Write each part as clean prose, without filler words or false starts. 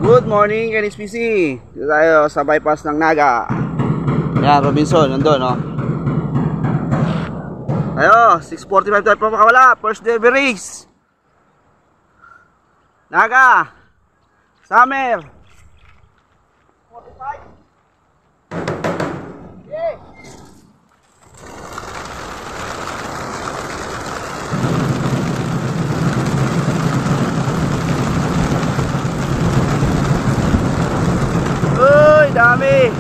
Good morning, NSPC. Dito tayo sa bypass ng Naga. Ayan, Robinson, nandun, no? Ayo, 6:45 tayo pa makawala. First derby race. Naga. Summer. 45. Yeah. Uy, dami.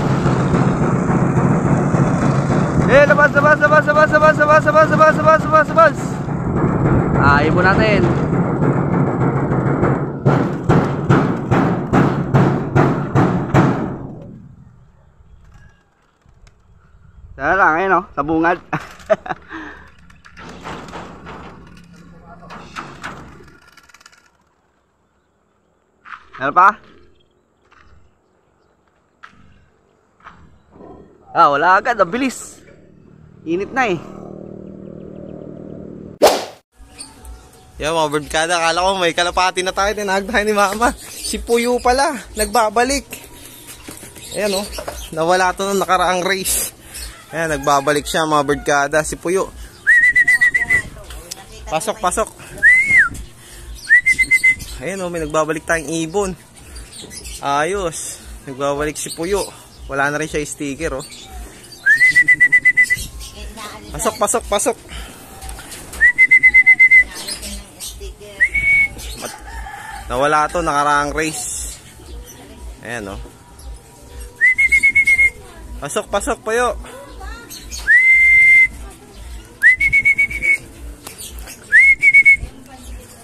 Labas. Ibon natin. Sana lang, no? Sa bungad. Ano pa? Wala agad. Ang bilis. Init na eh. Yan mga birdkada, akala ko may kalapati na tayo. Tinagdahan ni mama. Si Puyo pala, nagbabalik. Ayan o, nawala to nung nakaraang race. Ayan, nagbabalik siya mga birdkada. Si Puyo. Pasok. Ayan o, may nagbabalik tayong ibon. Ayos. Nagbabalik si Puyo. Wala na rin siya sticker, oh. Pasok. Nawala to, nakaraang race. Ayan, oh. Pasok, Puyo.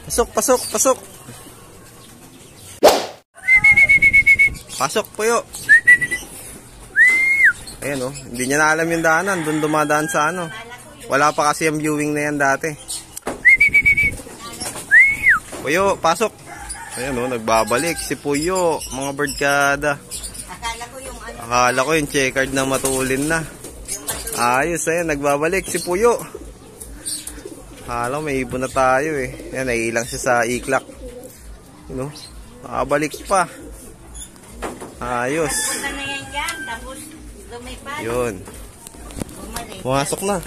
Pasok. Pasok, Puyo. Ayan o, hindi niya na alam yung daanan. Doon dumadaan sa ano. Wala pa kasi ang viewing na yan dati. Puyo, pasok. Ayan o, nagbabalik si Puyo. Mga birdkada. Akala ko yung checkered na matulin na. Ayos, ayan, nagbabalik si Puyo. Akala ko may ibon na tayo eh. Ayan, naiilang siya sa iklak. Ayan o, nakabalik pa. Ayos. Yun. Pumasok na.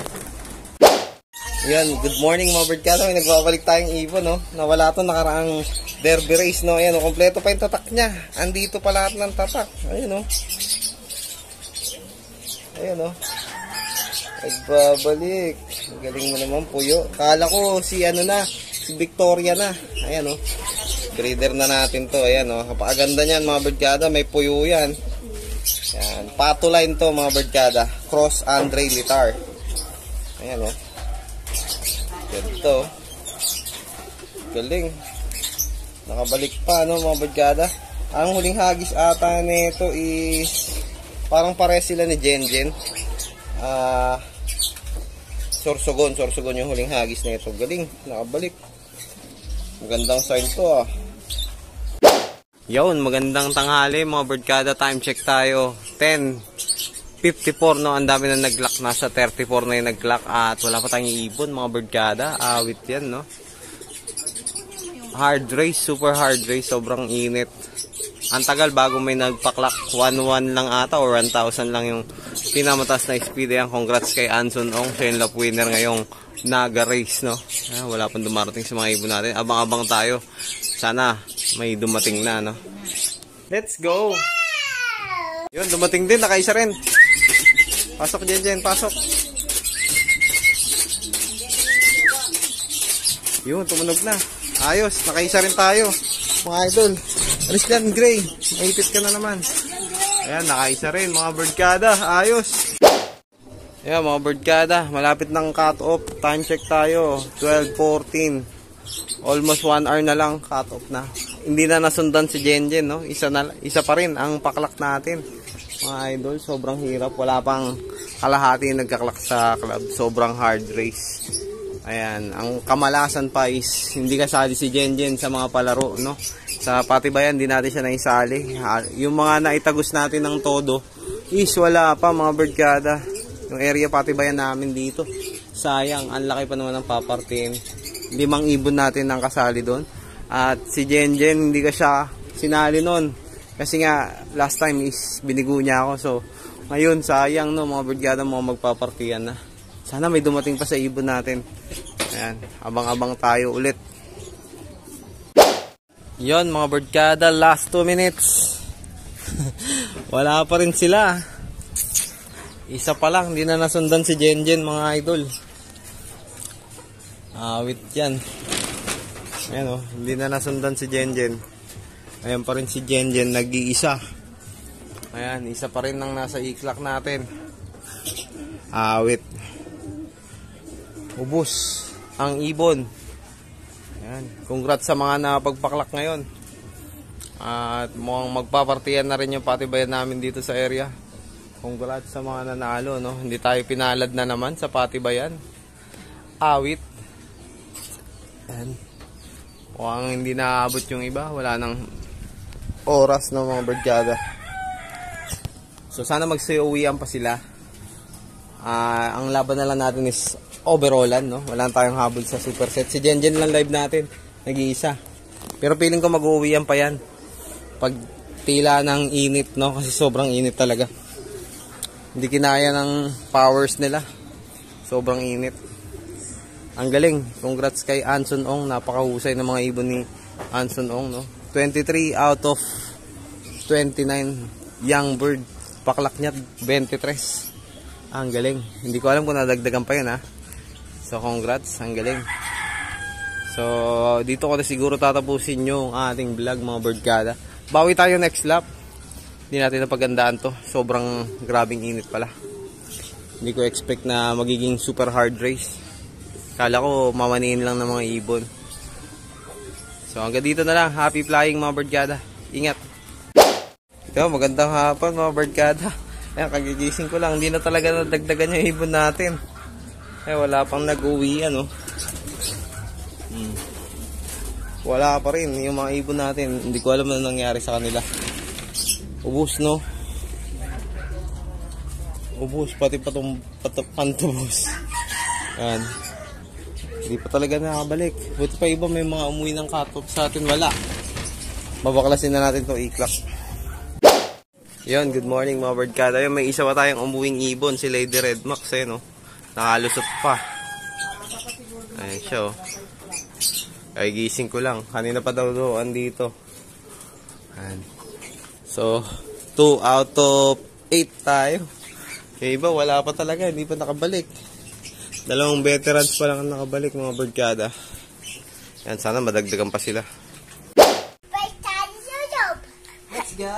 Ayan, good morning mga birdkada. May nagbabalik tayong ibon, no? Nawala to nakaraang derby race, no? Ayan, kompleto pa yung tatak niya. Andito pa lahat ng tatak. Ayan, no? Ayan, no? Nagbabalik. Galing mo naman, Puyo. Kala ko si Victoria na. Ayan, no? Breeder na natin to. Ayan, no? Kapaganda niyan mga birdkada. May Puyo yan. Ayan, patuline to mga birdkada. Cross Andre Litar. Ayan o. Ganito. Galing. Nakabalik pa no mga birdkada. Ang huling hagis ata nito is parang pare sila ni Jenjen. Sorsogon yung huling hagis nito. Galing. Nakabalik. Magandang sign to ah. Yun, magandang tanghali mga birdkada, time check tayo 10:54 no, ang dami na nag-lock, nasa 34 na yung nag-lock at wala pa tayong ibon mga birdkada, awit yan no. Hard race, super hard race, sobrang init. Ang tagal bago may nagpa-clock, 1-1 lang ata or 1,000 lang yung pinamatas na speed. Yan, congrats kay Anson Ong, siya yung lap winner ngayong Naga race no. Wala pang dumarating sa mga ibon natin, abang-abang tayo. Sana may dumating na, no? Let's go! Yun, dumating din. Nakaisa rin. Pasok, Jen. Pasok. Yun, tumunog na. Ayos. Nakaisa rin tayo. Mga idol. Alis dyan, Gray. Maipit ka na naman. Ayan, nakaisa rin. Mga birdkada. Ayos. Ayan, mga birdkada. Malapit ng cut-off. Time check tayo. 12:14. Almost 1 hour na lang, cut off na. Hindi na nasundan si Jenjen, no? Isa pa rin ang paklak natin. Mga idol, sobrang hirap. Wala pang kalahati nagkaklak sa club. Sobrang hard race. Ayan, ang kamalasan pa is hindi kasali si Jenjen sa mga palaro, no? Sa Patibayan, hindi natin siya naisali. Yung mga naitagos natin ng todo is wala pa mga birdkada. Yung area Patibayan namin dito. Sayang, ang laki pa naman ng papartin. 5 ibon natin ang kasali doon. At si Jenjen, hindi ko siya sinali nun. Kasi nga, last time is binigo niya ako. So, ngayon, sayang no, mga barkada mo magpapartiyan na. Sana may dumating pa sa ibon natin. Ayan, abang-abang tayo ulit. Yon mga barkada, last 2 minutes. Wala pa rin sila. Isa pa lang, hindi na nasundan si Jenjen mga idol. Awit yan. Ayan o, hindi na nasundan si Jenjen. Ayan pa rin si Jenjen, nag-iisa. Ayan, isa pa rin ang nasa iklak natin. Awit. Ubus ang ibon. Ayan, congrats sa mga napagpaklak ngayon. At mukhang magpapartiyan na rin yung patibayan namin dito sa area. Congrats sa mga nanalo, no? Hindi tayo pinalad na naman sa patibayan. Awit. Ayan. Mukhang hindi naaabot yung iba. Wala nang oras ng mga barkada. So sana magsiuwian pa sila. Ang laban na lang natin is overallan, no? Wala tayong habol sa superset. Si Jenjen lang live natin, nag-iisa. Pero feeling ko mag-uwian pa yan pag tila ng init, no? Kasi sobrang init talaga. Hindi kinaya ng powers nila. Sobrang init. Ang galing. Congrats kay Anson Ong. Napakahusay ng mga ibon ni Anson Ong, no? 23 out of 29 young bird. Paklak niya 23. Ang galing. Hindi ko alam kung nadagdagan pa yun, ha. So, congrats. Ang galing. So, dito ko na siguro tatapusin yung ating vlog, mga birdkada. Bawi tayo next lap. Hindi natin napagandaan to. Sobrang grabing init pala. Hindi ko expect na magiging super hard race. Kala ko mamaniin lang ng mga ibon. So, hanggang dito na lang. Happy flying, mga birdkada. Ingat. Ito, magandang hapon, mga birdkada. Ayan, kagigising ko lang. Hindi na talaga nadagdagan yung ibon natin. Wala pang nag-uwi, ano. Wala pa rin yung mga ibon natin. Hindi ko alam ano nangyari sa kanila. Ubus, no? Ubus, pati pantubos. Ayan. Hindi pa talaga nakabalik. Buti pa iba may mga umuwi ng cut-off sa atin. Wala. Babaklasin na natin itong iklak. Yun, good morning mga birdkada. Ayun, may isa pa tayong umuwing ibon, si Lady Red Max, eh, no? Nakalusot pa. Ayun siya, oh. Ay, gising ko lang. Kanina pa daw doon dito. Ayan. So, 2 out of 8 tayo. Yung iba, wala pa talaga. Hindi pa nakabalik. Dalawang veterans pa lang ang nakabalik, mga birdkada. Yan, sana madagdagan pa sila. Let's go!